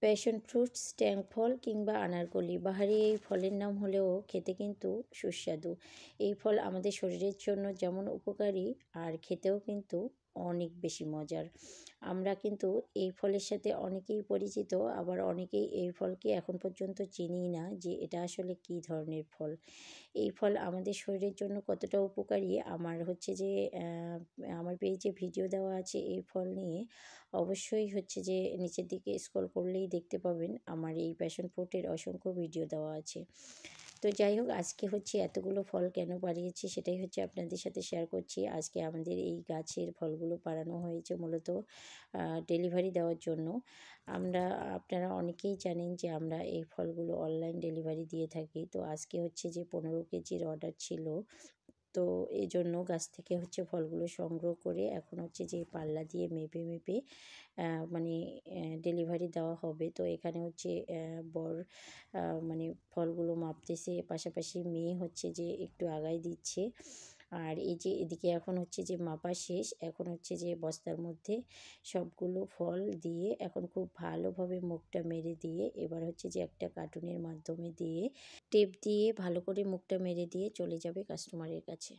Passion fruit, স্ট্যাং ফল কিংবা আনারকলি বাহারি এই ফলের নাম হলেও খেতে কিন্তু সুস্বাদু। এই ফল আমাদের শরীরের জন্য যেমন উপকারী আর খেতেও কিন্তু অনেক বেশি মজার। আমরা কিন্তু এই ফলের সাথে অনেকেই পরিচিত, আবার অনেকেই এই ফলকে এখন পর্যন্ত চিনিই না যে এটা আসলে কী ধরনের ফল। এই ফল আমাদের শরীরের জন্য কতটা উপকারী আমার পেজে ভিডিও দেওয়া আছে এই ফল নিয়ে। অবশ্যই যে নিচের দিকে স্ক্রল করলেই দেখতে পাবেন আমার এই প্যাশন ফ্রুটের অসংখ্য ভিডিও দেওয়া আছে। তো যাই হোক, আজকে এতগুলো ফল কেন পাড়িয়েছি সেটাই আপনাদের সাথে শেয়ার করছি। আজকে আমাদের এই গাছের ফলগুলো পাড়ানো হয়েছে মূলত ডেলিভারি দেওয়ার জন্য। আপনারা অনেকেই জানেন যে আমরা এই ফলগুলো অনলাইন ডেলিভারি দিয়ে থাকি। তো আজকে যে 15 কেজির অর্ডার ছিল। তো এজন্য গাছ থেকে ফলগুলো সংগ্রহ করে এখন যে পাল্লা দিয়ে মেপে মেপে মানে ডেলিভারি দেওয়া হবে। তো এখানে বর মানে ফলগুলো মাপতেছে, পাশাপাশি মেয়ে যে একটু আগায় দিচ্ছে। আর এই যে এদিকে এখন যে মাপা শেষ, এখন যে বস্তার মধ্যে সবগুলো ফল দিয়ে এখন খুব ভালোভাবে মুখটা মেরে দিয়ে এবার যে একটা কার্টুনের মাধ্যমে দিয়ে টেপ দিয়ে ভালো করে মুখটা মেরে দিয়ে চলে যাবে কাস্টমারের কাছে।